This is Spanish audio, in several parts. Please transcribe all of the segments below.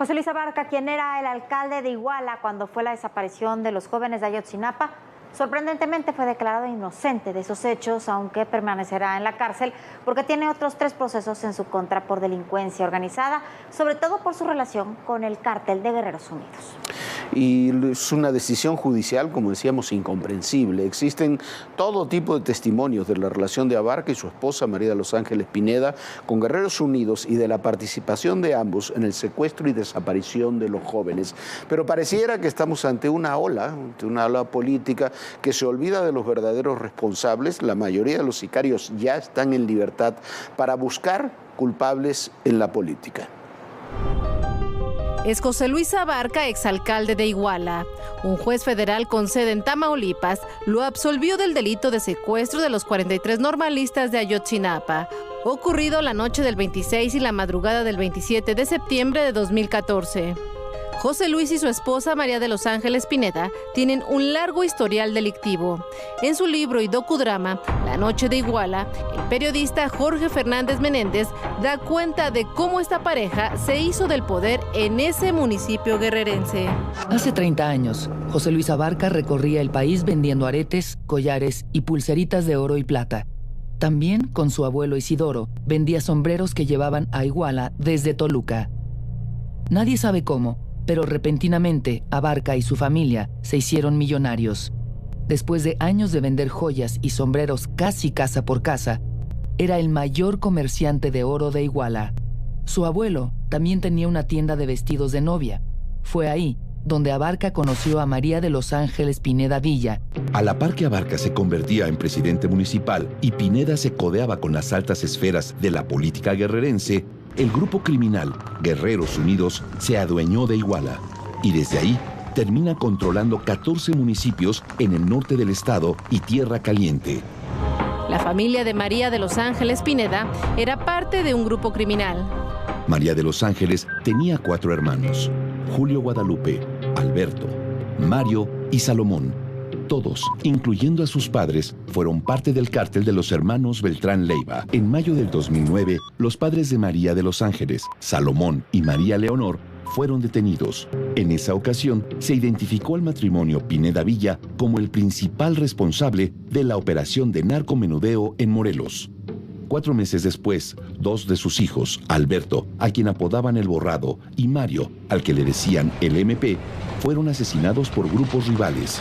José Luis Abarca, quien era el alcalde de Iguala cuando fue la desaparición de los jóvenes de Ayotzinapa, sorprendentemente fue declarado inocente de esos hechos, aunque permanecerá en la cárcel porque tiene otros 3 procesos en su contra por delincuencia organizada, sobre todo por su relación con el cártel de Guerreros Unidos. Y es una decisión judicial, como decíamos, incomprensible. Existen todo tipo de testimonios de la relación de Abarca y su esposa María de los Ángeles Pineda con Guerreros Unidos y de la participación de ambos en el secuestro y desaparición de los jóvenes. Pero pareciera que estamos ante una ola política que se olvida de los verdaderos responsables. La mayoría de los sicarios ya están en libertad para buscar culpables en la política. Es José Luis Abarca, exalcalde de Iguala. Un juez federal con sede en Tamaulipas lo absolvió del delito de secuestro de los 43 normalistas de Ayotzinapa, ocurrido la noche del 26 y la madrugada del 27 de septiembre de 2014. José Luis y su esposa María de los Ángeles Pineda tienen un largo historial delictivo. En su libro y docudrama, La noche de Iguala, el periodista Jorge Fernández Menéndez da cuenta de cómo esta pareja se hizo del poder en ese municipio guerrerense. Hace 30 años, José Luis Abarca recorría el país vendiendo aretes, collares y pulseritas de oro y plata. También, con su abuelo Isidoro, vendía sombreros que llevaban a Iguala desde Toluca. Nadie sabe cómo, pero repentinamente Abarca y su familia se hicieron millonarios. Después de años de vender joyas y sombreros casi casa por casa, era el mayor comerciante de oro de Iguala. Su abuelo también tenía una tienda de vestidos de novia. Fue ahí donde Abarca conoció a María de los Ángeles Pineda Villa. A la par que Abarca se convertía en presidente municipal y Pineda se codeaba con las altas esferas de la política guerrerense, el grupo criminal Guerreros Unidos se adueñó de Iguala y desde ahí termina controlando 14 municipios en el norte del estado y Tierra Caliente. La familia de María de los Ángeles Pineda era parte de un grupo criminal. María de los Ángeles tenía 4 hermanos: Julio Guadalupe, Alberto, Mario y Salomón. Todos, incluyendo a sus padres, fueron parte del cártel de los hermanos Beltrán Leiva. En mayo del 2009, los padres de María de los Ángeles, Salomón y María Leonor, fueron detenidos. En esa ocasión, se identificó al matrimonio Pineda Villa como el principal responsable de la operación de narcomenudeo en Morelos. 4 meses después, 2 de sus hijos, Alberto, a quien apodaban El Borrado, y Mario, al que le decían el MP, fueron asesinados por grupos rivales.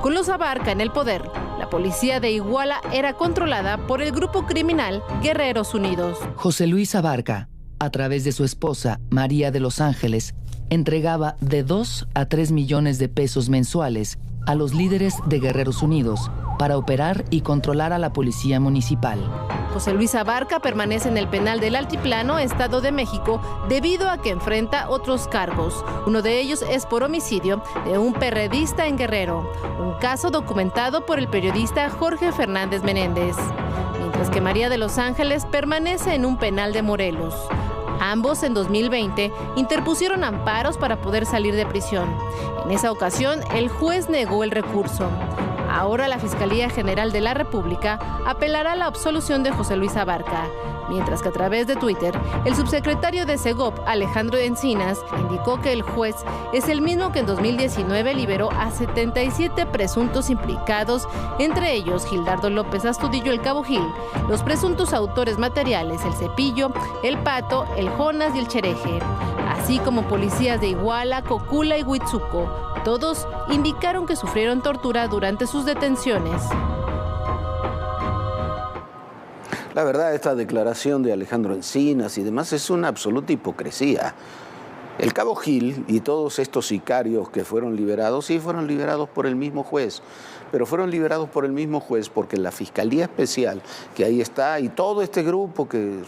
Con los Abarca en el poder, la policía de Iguala era controlada por el grupo criminal Guerreros Unidos. José Luis Abarca, a través de su esposa María de los Ángeles, entregaba de 2 a 3 millones de pesos mensuales a los líderes de Guerreros Unidos para operar y controlar a la policía municipal. José Luis Abarca permanece en el penal del Altiplano, Estado de México, debido a que enfrenta otros cargos. Uno de ellos es por homicidio de un perredista en Guerrero, un caso documentado por el periodista Jorge Fernández Menéndez. Mientras que María de los Ángeles permanece en un penal de Morelos. Ambos en 2020 interpusieron amparos para poder salir de prisión. En esa ocasión, el juez negó el recurso. Ahora la Fiscalía General de la República apelará a la absolución de José Luis Abarca, mientras que a través de Twitter, el subsecretario de Segov, Alejandro Encinas, indicó que el juez es el mismo que en 2019 liberó a 77 presuntos implicados, entre ellos Gildardo López Astudillo el Cabo Gil, los presuntos autores materiales, el Cepillo, el Pato, el Jonas y el Chereje, así como policías de Iguala, Cocula y Huitzuco. Todos indicaron que sufrieron tortura durante sus detenciones. La verdad, esta declaración de Alejandro Encinas y demás es una absoluta hipocresía. El Cabo Gil y todos estos sicarios que fueron liberados, sí fueron liberados por el mismo juez, pero fueron liberados por el mismo juez porque la Fiscalía Especial, que ahí está, y todo este grupo que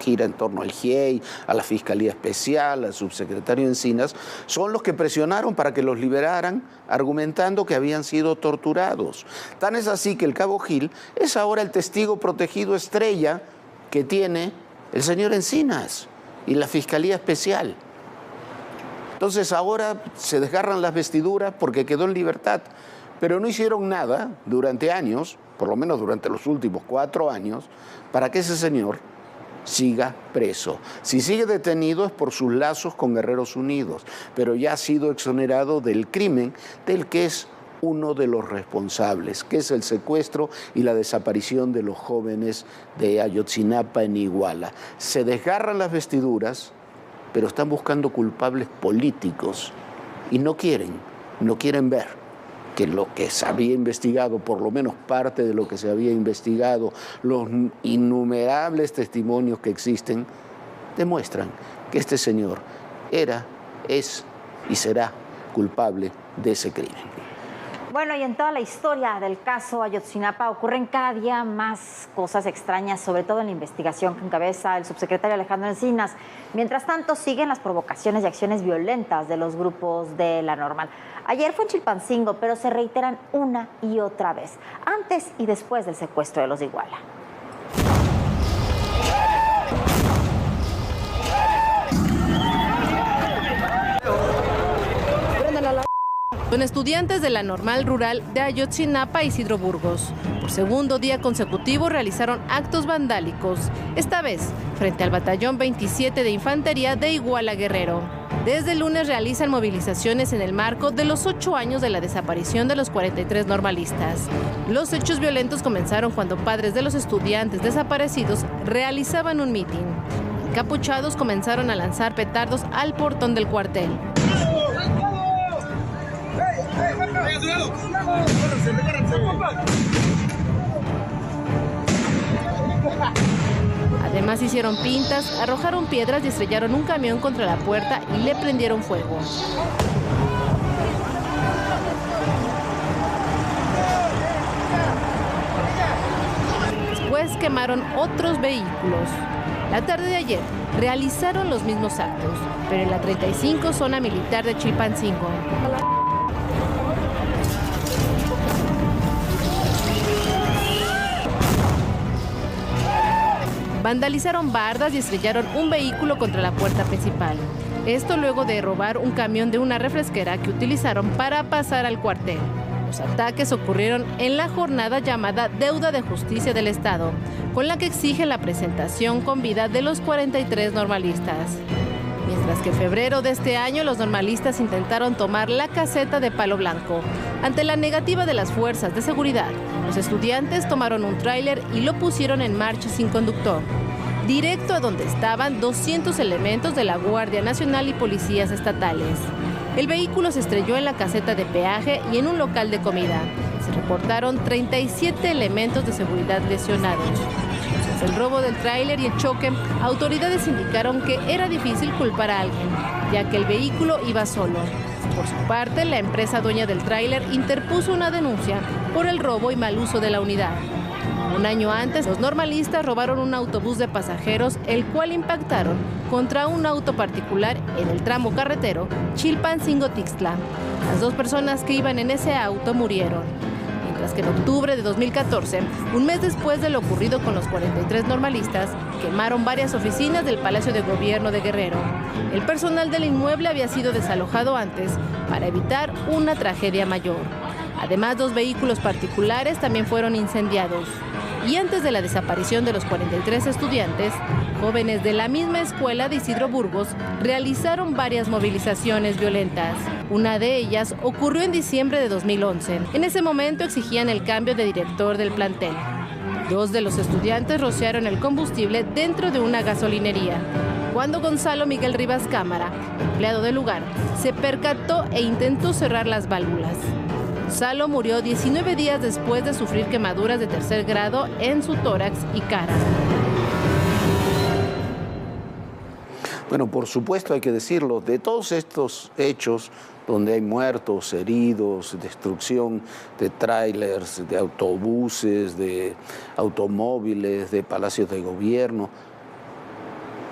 gira en torno al GIEI, a la Fiscalía Especial, al subsecretario Encinas, son los que presionaron para que los liberaran, argumentando que habían sido torturados. Tan es así que el Cabo Gil es ahora el testigo protegido estrella que tiene el señor Encinas y la Fiscalía Especial. Entonces ahora se desgarran las vestiduras porque quedó en libertad, pero no hicieron nada durante años, por lo menos durante los últimos 4 años, para que ese señor siga preso. Si sigue detenido es por sus lazos con Guerreros Unidos, pero ya ha sido exonerado del crimen del que es uno de los responsables, que es el secuestro y la desaparición de los jóvenes de Ayotzinapa en Iguala. Se desgarran las vestiduras, pero están buscando culpables políticos y no quieren ver que lo que se había investigado, por lo menos parte de lo que se había investigado, los innumerables testimonios que existen, demuestran que este señor era, es y será culpable de ese crimen. Bueno, y en toda la historia del caso Ayotzinapa ocurren cada día más cosas extrañas, sobre todo en la investigación que encabeza el subsecretario Alejandro Encinas. Mientras tanto, siguen las provocaciones y acciones violentas de los grupos de la Normal. Ayer fue en Chilpancingo, pero se reiteran una y otra vez, antes y después del secuestro de los de Iguala. Son estudiantes de la Normal Rural de Ayotzinapa, Isidro Burgos. Por segundo día consecutivo realizaron actos vandálicos, esta vez frente al Batallón 27 de Infantería de Iguala, Guerrero. Desde el lunes realizan movilizaciones en el marco de los 8 años de la desaparición de los 43 normalistas. Los hechos violentos comenzaron cuando padres de los estudiantes desaparecidos realizaban un mitin. Encapuchados comenzaron a lanzar petardos al portón del cuartel. Además hicieron pintas, arrojaron piedras y estrellaron un camión contra la puerta y le prendieron fuego. Después quemaron otros vehículos. La tarde de ayer realizaron los mismos actos, pero en la 35 zona militar de Chilpancingo. Vandalizaron bardas y estrellaron un vehículo contra la puerta principal. Esto luego de robar un camión de una refresquera que utilizaron para pasar al cuartel. Los ataques ocurrieron en la jornada llamada Deuda de Justicia del Estado, con la que exige la presentación con vida de los 43 normalistas. Mientras que en febrero de este año los normalistas intentaron tomar la caseta de Palo Blanco. Ante la negativa de las fuerzas de seguridad, los estudiantes tomaron un tráiler y lo pusieron en marcha sin conductor, directo a donde estaban 200 elementos de la Guardia Nacional y policías estatales. El vehículo se estrelló en la caseta de peaje y en un local de comida. Se reportaron 37 elementos de seguridad lesionados. Tras el robo del tráiler y el choque, autoridades indicaron que era difícil culpar a alguien, ya que el vehículo iba solo. Por su parte, la empresa dueña del tráiler interpuso una denuncia por el robo y mal uso de la unidad. Un año antes, los normalistas robaron un autobús de pasajeros, el cual impactaron contra un auto particular en el tramo carretero Chilpancingo-Tixtla. Las 2 personas que iban en ese auto murieron. Mientras que en octubre de 2014, un mes después de lo ocurrido con los 43 normalistas, quemaron varias oficinas del Palacio de Gobierno de Guerrero. El personal del inmueble había sido desalojado antes para evitar una tragedia mayor. Además, 2 vehículos particulares también fueron incendiados. Y antes de la desaparición de los 43 estudiantes, jóvenes de la misma escuela de Isidro Burgos realizaron varias movilizaciones violentas. Una de ellas ocurrió en diciembre de 2011. En ese momento exigían el cambio de director del plantel. 2 de los estudiantes rociaron el combustible dentro de una gasolinería. Cuando Gonzalo Miguel Rivas Cámara, empleado del lugar, se percató e intentó cerrar las válvulas. Gonzalo murió 19 días después de sufrir quemaduras de 3er grado en su tórax y cara. Bueno, por supuesto hay que decirlo, de todos estos hechos donde hay muertos, heridos, destrucción de tráilers, de autobuses, de automóviles, de palacios de gobierno,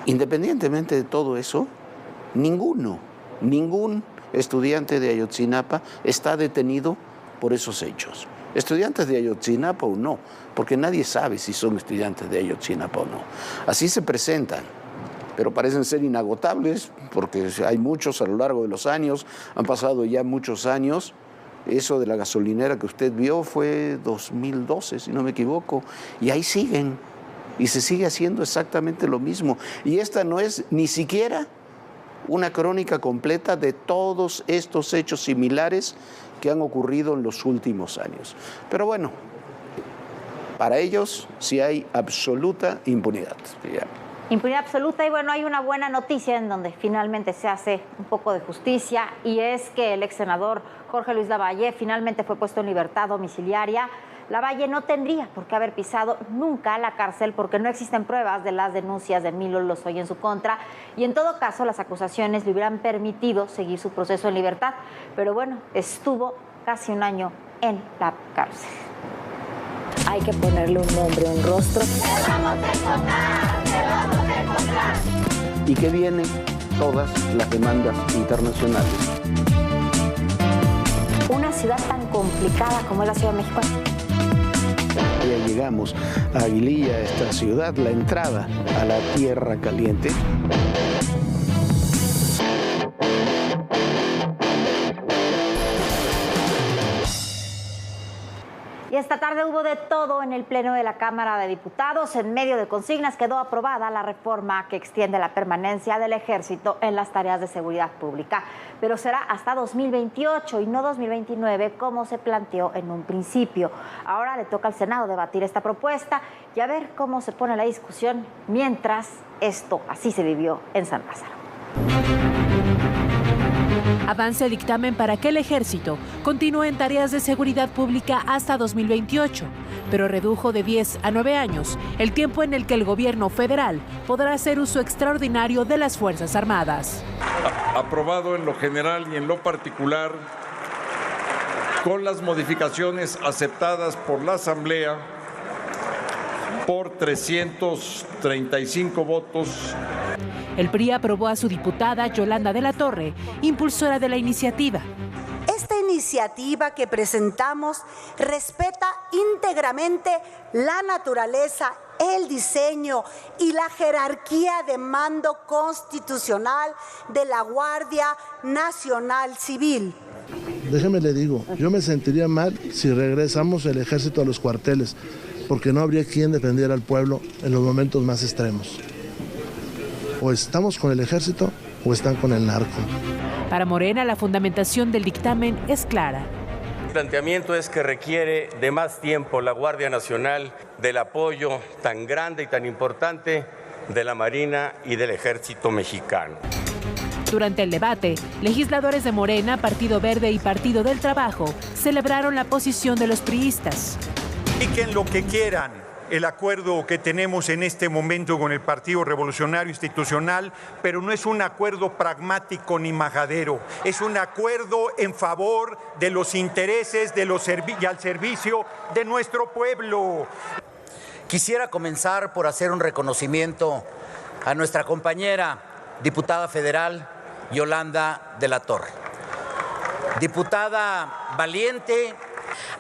independientemente de todo eso, ningún estudiante de Ayotzinapa está detenido por esos hechos. Estudiantes de Ayotzinapa o no, porque nadie sabe si son estudiantes de Ayotzinapa o no. Así se presentan, pero parecen ser inagotables porque hay muchos a lo largo de los años, han pasado ya muchos años. Eso de la gasolinera que usted vio fue 2012, si no me equivoco, y ahí siguen. y se sigue haciendo exactamente lo mismo. Y esta no es ni siquiera una crónica completa de todos estos hechos similares que han ocurrido en los últimos años. Pero bueno, para ellos sí hay absoluta impunidad. Impunidad absoluta. Y bueno, hay una buena noticia en donde finalmente se hace un poco de justicia, y es que el ex senador Jorge Luis Lavalle finalmente fue puesto en libertad domiciliaria. Lavalle no tendría por qué haber pisado nunca la cárcel porque no existen pruebas de las denuncias de Emilio Lozoya en su contra, y en todo caso las acusaciones le hubieran permitido seguir su proceso en libertad. Pero bueno, estuvo casi un año en la cárcel. Hay que ponerle un nombre, un rostro. Te vamos a encontrar, te vamos a encontrar. Y que vienen todas las demandas internacionales. Una ciudad tan complicada como es la Ciudad de México. Ya llegamos a Aguililla, esta ciudad, la entrada a la Tierra Caliente. Y esta tarde hubo de todo en el Pleno de la Cámara de Diputados. En medio de consignas quedó aprobada la reforma que extiende la permanencia del Ejército en las tareas de seguridad pública. Pero será hasta 2028 y no 2029 como se planteó en un principio. Ahora le toca al Senado debatir esta propuesta y a ver cómo se pone la discusión mientras esto así se vivió en San Lázaro. Avanza el dictamen para que el Ejército continúe en tareas de seguridad pública hasta 2028, pero redujo de 10 a 9 años el tiempo en el que el gobierno federal podrá hacer uso extraordinario de las Fuerzas Armadas. Aprobado en lo general y en lo particular, con las modificaciones aceptadas por la Asamblea por 335 votos. El PRI aprobó a su diputada Yolanda de la Torre, impulsora de la iniciativa. Esta iniciativa que presentamos respeta íntegramente la naturaleza, el diseño y la jerarquía de mando constitucional de la Guardia Nacional Civil. Déjeme le digo, yo me sentiría mal si regresamos el ejército a los cuarteles, porque no habría quien defendiera al pueblo en los momentos más extremos. O estamos con el ejército o están con el narco. Para Morena, la fundamentación del dictamen es clara. El planteamiento es que requiere de más tiempo la Guardia Nacional, del apoyo tan grande y tan importante de la Marina y del Ejército Mexicano. Durante el debate, legisladores de Morena, Partido Verde y Partido del Trabajo celebraron la posición de los priistas. Digan lo que quieran. El acuerdo que tenemos en este momento con el Partido Revolucionario Institucional, pero no es un acuerdo pragmático ni majadero, es un acuerdo en favor de los intereses y al servicio de nuestro pueblo. Quisiera comenzar por hacer un reconocimiento a nuestra compañera diputada federal Yolanda de la Torre. Diputada valiente.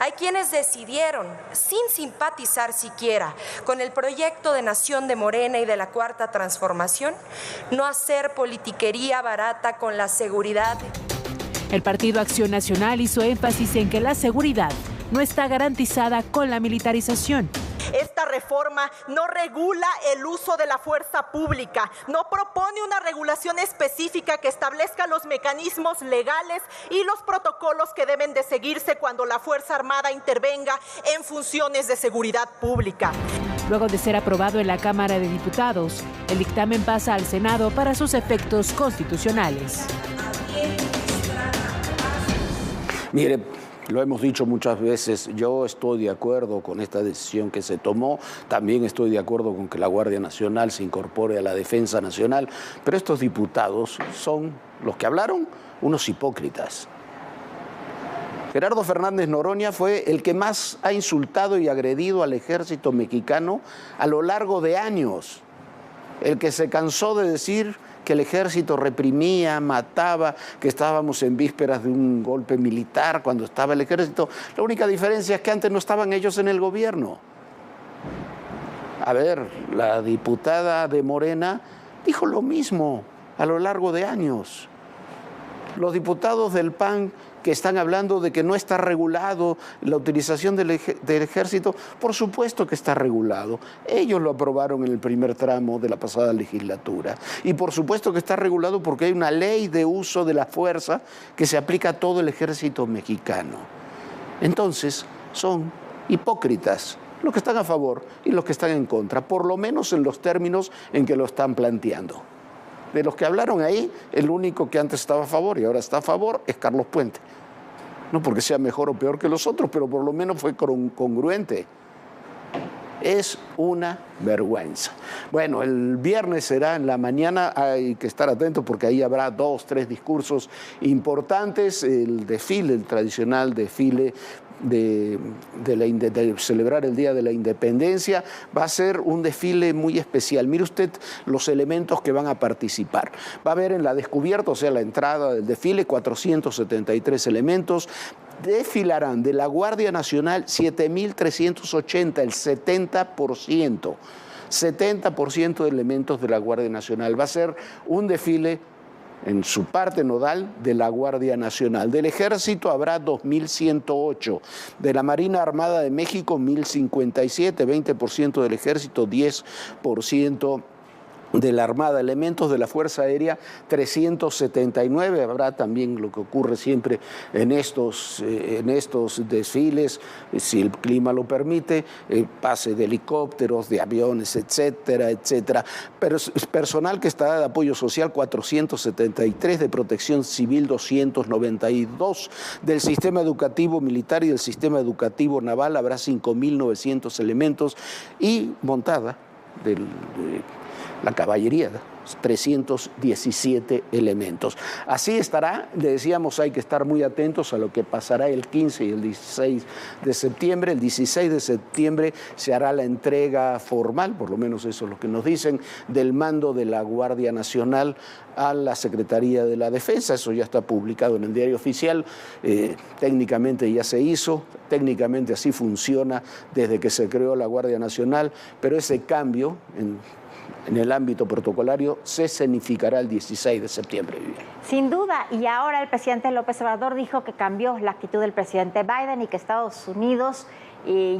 Hay quienes decidieron, sin simpatizar siquiera con el proyecto de nación de Morena y de la Cuarta Transformación, no hacer politiquería barata con la seguridad. El Partido Acción Nacional hizo énfasis en que la seguridad no está garantizada con la militarización. Esta reforma no regula el uso de la fuerza pública, no propone una regulación específica que establezca los mecanismos legales y los protocolos que deben de seguirse cuando la Fuerza Armada intervenga en funciones de seguridad pública. Luego de ser aprobado en la Cámara de Diputados, el dictamen pasa al Senado para sus efectos constitucionales. Mire, lo hemos dicho muchas veces, yo estoy de acuerdo con esta decisión que se tomó, también estoy de acuerdo con que la Guardia Nacional se incorpore a la Defensa Nacional, pero estos diputados son, los que hablaron, unos hipócritas. Gerardo Fernández Noroña fue el que más ha insultado y agredido al ejército mexicano a lo largo de años, el que se cansó de decir que el ejército reprimía, mataba, que estábamos en vísperas de un golpe militar cuando estaba el ejército. La única diferencia es que antes no estaban ellos en el gobierno. A ver, la diputada de Morena dijo lo mismo a lo largo de años. Los diputados del PAN que están hablando de que no está regulado la utilización del ejército. Por supuesto que está regulado. Ellos lo aprobaron en el primer tramo de la pasada legislatura. Y por supuesto que está regulado porque hay una ley de uso de la fuerza que se aplica a todo el ejército mexicano. Entonces, son hipócritas los que están a favor y los que están en contra, por lo menos en los términos en que lo están planteando. De los que hablaron ahí, el único que antes estaba a favor y ahora está a favor es Carlos Puente. No porque sea mejor o peor que los otros, pero por lo menos fue congruente. Es una vergüenza. Bueno, el viernes será en la mañana, hay que estar atentos porque ahí habrá 2, 3 discursos importantes, el desfile, el tradicional desfile de celebrar el Día de la Independencia. Va a ser un desfile muy especial. Mire usted los elementos que van a participar. Va a haber en la descubierta, o sea, la entrada del desfile, 473 elementos. Desfilarán de la Guardia Nacional 7.380, el 70%. 70% de elementos de la Guardia Nacional. Va a ser un desfile en su parte nodal de la Guardia Nacional. Del Ejército habrá 2.108, de la Marina Armada de México 1.057, 20% del Ejército, 10% de la Armada, elementos de la Fuerza Aérea 379, habrá también lo que ocurre siempre en estos desfiles, si el clima lo permite, pase de helicópteros, de aviones, etcétera, etcétera. Pero personal que estará de apoyo social 473, de protección civil 292, del sistema educativo militar y del sistema educativo naval habrá 5.900 elementos y montada de la caballería, 317 elementos. Así estará, le decíamos, hay que estar muy atentos a lo que pasará el 15 y el 16 de septiembre. El 16 de septiembre se hará la entrega formal, por lo menos eso es lo que nos dicen, del mando de la Guardia Nacional a la Secretaría de la Defensa. Eso ya está publicado en el Diario Oficial, técnicamente ya se hizo, técnicamente así funciona desde que se creó la Guardia Nacional, pero ese cambio en el ámbito protocolario se escenificará el 16 de septiembre. Sin duda, y ahora el presidente López Obrador dijo que cambió la actitud del presidente Biden y que Estados Unidos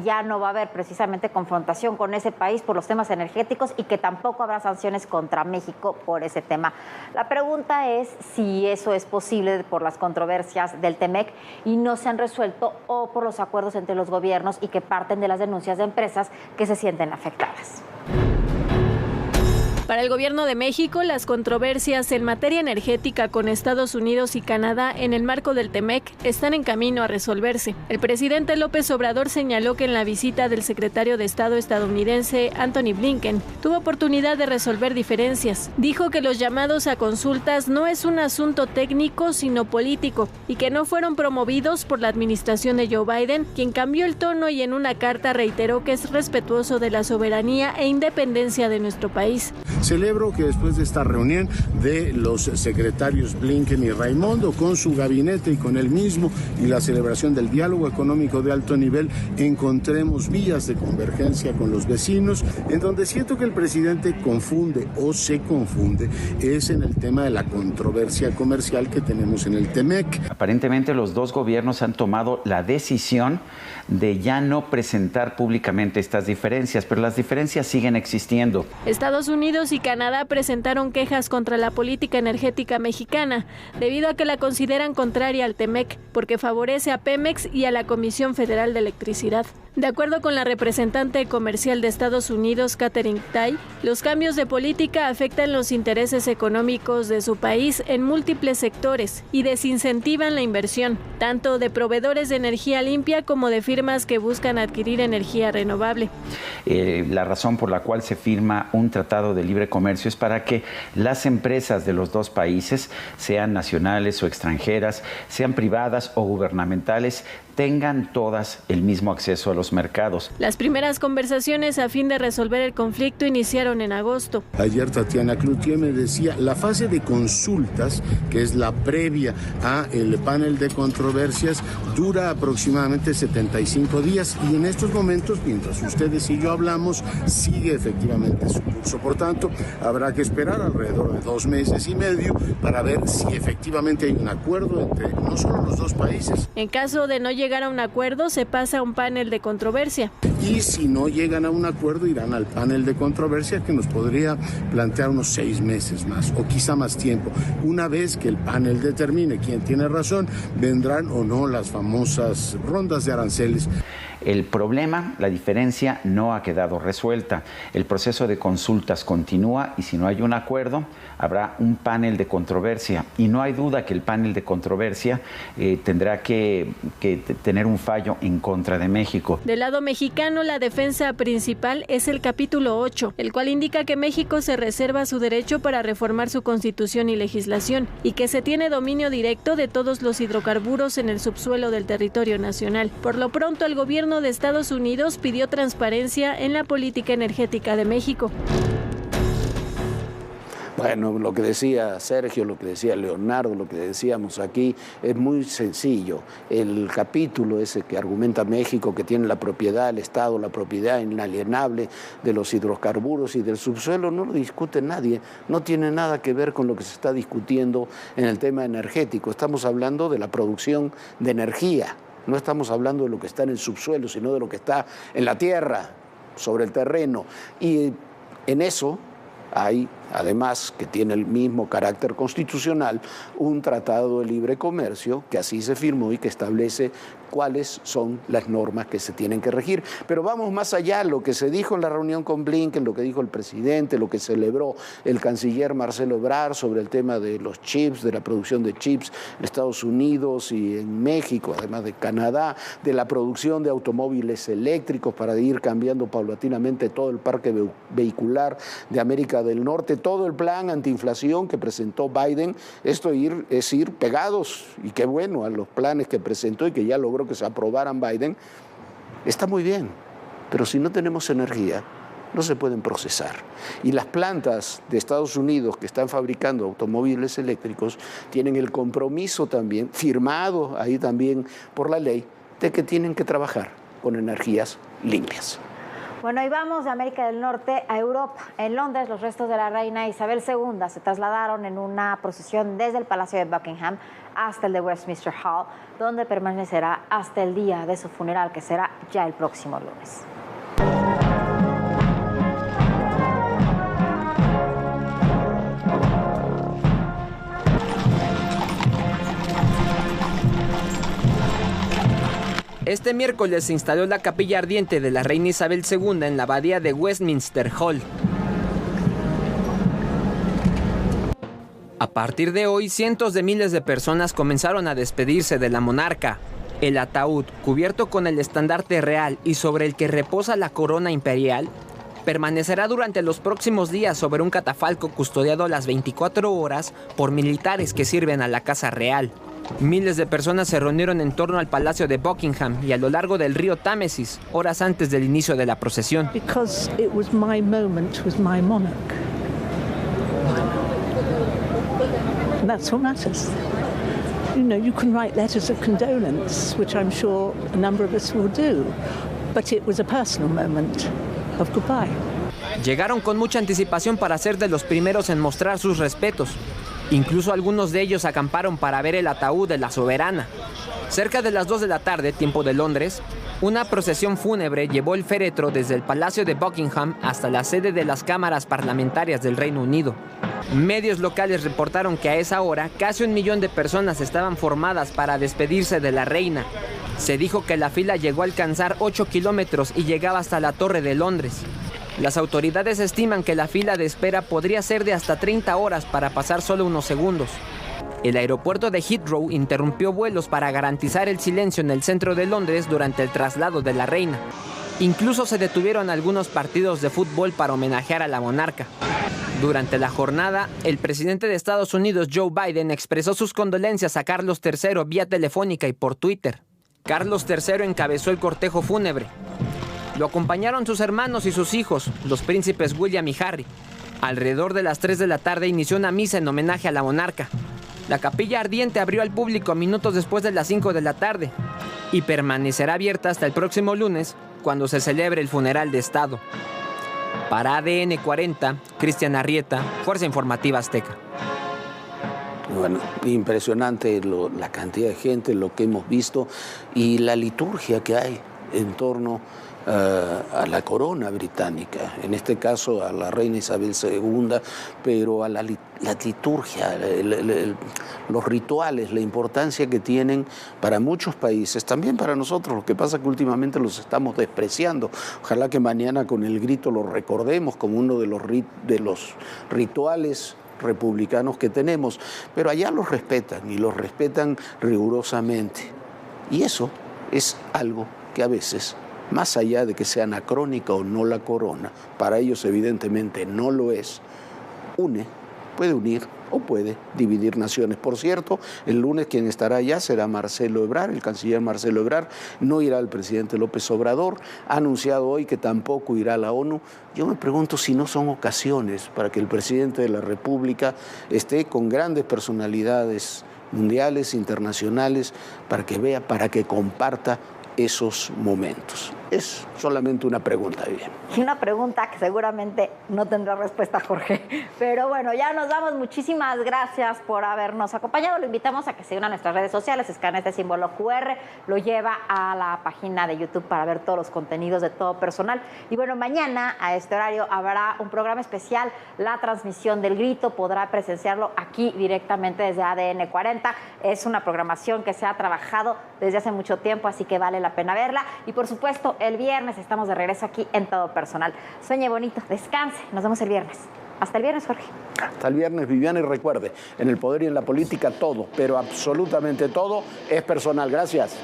ya no va a haber precisamente confrontación con ese país por los temas energéticos y que tampoco habrá sanciones contra México por ese tema. La pregunta es si eso es posible por las controversias del TEMEC y no se han resuelto o por los acuerdos entre los gobiernos y que parten de las denuncias de empresas que se sienten afectadas. Para el gobierno de México, las controversias en materia energética con Estados Unidos y Canadá en el marco del TEMEC están en camino a resolverse. El presidente López Obrador señaló que en la visita del secretario de Estado estadounidense Antony Blinken tuvo oportunidad de resolver diferencias. Dijo que los llamados a consultas no es un asunto técnico sino político y que no fueron promovidos por la administración de Joe Biden, quien cambió el tono y en una carta reiteró que es respetuoso de la soberanía e independencia de nuestro país. Celebro que después de esta reunión de los secretarios Blinken y Raimondo con su gabinete y con él mismo y la celebración del diálogo económico de alto nivel, encontremos vías de convergencia con los vecinos. En donde siento que el presidente confunde o se confunde es en el tema de la controversia comercial que tenemos en el TEMEC. Aparentemente los dos gobiernos han tomado la decisión de ya no presentar públicamente estas diferencias, pero las diferencias siguen existiendo. Estados Unidos y Canadá presentaron quejas contra la política energética mexicana, debido a que la consideran contraria al TEMEC, porque favorece a Pemex y a la Comisión Federal de Electricidad. De acuerdo con la representante comercial de Estados Unidos, Katherine Tai, los cambios de política afectan los intereses económicos de su país en múltiples sectores y desincentivan la inversión, tanto de proveedores de energía limpia como de firmas que buscan adquirir energía renovable. La razón por la cual se firma un tratado de libre comercio es para que las empresas de los dos países, sean nacionales o extranjeras, sean privadas o gubernamentales, tengan todas el mismo acceso a los mercados. Las primeras conversaciones a fin de resolver el conflicto iniciaron en agosto. Ayer Tatiana Cloutier me decía, la fase de consultas, que es la previa a el panel de controversias, dura aproximadamente 75 días y en estos momentos, mientras ustedes y yo hablamos, sigue efectivamente su curso. Por tanto, habrá que esperar alrededor de 2 meses y medio para ver si efectivamente hay un acuerdo entre no solo los dos países. En caso de no llegar a un acuerdo, se pasa a un panel de controversia. Y si no llegan a un acuerdo, irán al panel de controversia que nos podría plantear unos 6 meses más o quizá más tiempo. Una vez que el panel determine quién tiene razón, vendrán o no las famosas rondas de aranceles. El problema, la diferencia, no ha quedado resuelta. El proceso de consultas continúa y si no hay un acuerdo, habrá un panel de controversia. Y no hay duda que el panel de controversia tendrá que tener un fallo en contra de México. Del lado mexicano, la defensa principal es el capítulo 8, el cual indica que México se reserva su derecho para reformar su constitución y legislación y que se tiene dominio directo de todos los hidrocarburos en el subsuelo del territorio nacional. Por lo pronto, el gobierno de Estados Unidos pidió transparencia en la política energética de México. Bueno, lo que decía Sergio, lo que decía Leonardo, lo que decíamos aquí, es muy sencillo. El capítulo ese que argumenta México, que tiene la propiedad, el Estado, la propiedad inalienable de los hidrocarburos y del subsuelo, no lo discute nadie. No tiene nada que ver con lo que se está discutiendo en el tema energético. Estamos hablando de la producción de energía. No estamos hablando de lo que está en el subsuelo, sino de lo que está en la tierra, sobre el terreno. Y en eso hay, además, que tiene el mismo carácter constitucional, un tratado de libre comercio que así se firmó y que establece cuáles son las normas que se tienen que regir. Pero vamos más allá, lo que se dijo en la reunión con Blinken, lo que dijo el presidente, lo que celebró el canciller Marcelo Ebrard sobre el tema de los chips, de la producción de chips en Estados Unidos y en México, además de Canadá, de la producción de automóviles eléctricos para ir cambiando paulatinamente todo el parque vehicular de América del Norte, todo el plan antiinflación que presentó Biden. Esto es ir pegados, y qué bueno, a los planes que presentó y que ya logró que se aprobaran Biden. Está muy bien, pero si no tenemos energía, no se pueden procesar. Y las plantas de Estados Unidos que están fabricando automóviles eléctricos tienen el compromiso también, firmado ahí también por la ley, de que tienen que trabajar con energías limpias. Bueno, y vamos de América del Norte a Europa. En Londres, los restos de la reina Isabel II se trasladaron en una procesión desde el Palacio de Buckingham hasta el de Westminster Hall, donde permanecerá hasta el día de su funeral, que será ya el próximo lunes. Este miércoles se instaló la capilla ardiente de la reina Isabel II en la abadía de Westminster Hall. A partir de hoy, cientos de miles de personas comenzaron a despedirse de la monarca. El ataúd, cubierto con el estandarte real y sobre el que reposa la corona imperial, permanecerá durante los próximos días sobre un catafalco custodiado las 24 horas por militares que sirven a la Casa Real. Miles de personas se reunieron en torno al Palacio de Buckingham y a lo largo del río Támesis, horas antes del inicio de la procesión. Because it was my moment with my monarch. And that's what matters. You know, you can write letters of condolence, which I'm sure a number of us will do, but it was a personal moment of goodbye. Llegaron con mucha anticipación para ser de los primeros en mostrar sus respetos. Incluso algunos de ellos acamparon para ver el ataúd de la soberana. Cerca de las 2 de la tarde, tiempo de Londres, una procesión fúnebre llevó el féretro desde el Palacio de Buckingham hasta la sede de las cámaras parlamentarias del Reino Unido. Medios locales reportaron que a esa hora casi 1 millón de personas estaban formadas para despedirse de la reina. Se dijo que la fila llegó a alcanzar 8 kilómetros y llegaba hasta la Torre de Londres. Las autoridades estiman que la fila de espera podría ser de hasta 30 horas para pasar solo unos segundos. El aeropuerto de Heathrow interrumpió vuelos para garantizar el silencio en el centro de Londres durante el traslado de la reina. Incluso se detuvieron algunos partidos de fútbol para homenajear a la monarca. Durante la jornada, el presidente de Estados Unidos, Joe Biden, expresó sus condolencias a Carlos III vía telefónica y por Twitter. Carlos III encabezó el cortejo fúnebre. Lo acompañaron sus hermanos y sus hijos, los príncipes William y Harry. Alrededor de las 3 de la tarde inició una misa en homenaje a la monarca. La capilla ardiente abrió al público minutos después de las 5 de la tarde y permanecerá abierta hasta el próximo lunes, cuando se celebre el funeral de Estado. Para ADN 40, Cristian Arrieta, Fuerza Informativa Azteca. Bueno, impresionante la cantidad de gente, lo que hemos visto y la liturgia que hay en torno a la corona británica, en este caso a la reina Isabel II, pero a la liturgia, los rituales, la importancia que tienen para muchos países, también para nosotros. Lo que pasa es que últimamente los estamos despreciando. Ojalá que mañana con el grito lo recordemos como uno de los rituales republicanos que tenemos, pero allá los respetan y los respetan rigurosamente. Y eso es algo que a veces, más allá de que sea anacrónica o no la corona, para ellos evidentemente no lo es, puede unir o puede dividir naciones. Por cierto, el lunes quien estará allá será Marcelo Ebrard, el canciller Marcelo Ebrard. No irá el presidente López Obrador. Ha anunciado hoy que tampoco irá a la ONU. Yo me pregunto si no son ocasiones para que el presidente de la República esté con grandes personalidades mundiales, internacionales, para que vea, para que comparta esos momentos. Es solamente una pregunta, Vivian. Y una pregunta que seguramente no tendrá respuesta, Jorge. Pero bueno, ya nos vamos. Muchísimas gracias por habernos acompañado. Lo invitamos a que se una a nuestras redes sociales. Escanea este símbolo QR, lo lleva a la página de YouTube para ver todos los contenidos de Todo Personal. Y bueno, mañana a este horario habrá un programa especial, la transmisión del grito. Podrá presenciarlo aquí directamente desde ADN 40. Es una programación que se ha trabajado desde hace mucho tiempo, así que vale la pena verla. Y por supuesto, el viernes estamos de regreso aquí en Todo Personal. Sueñe bonito, descanse. Nos vemos el viernes. Hasta el viernes, Jorge. Hasta el viernes, Viviana, y recuerde, en el poder y en la política todo, pero absolutamente todo es personal. Gracias.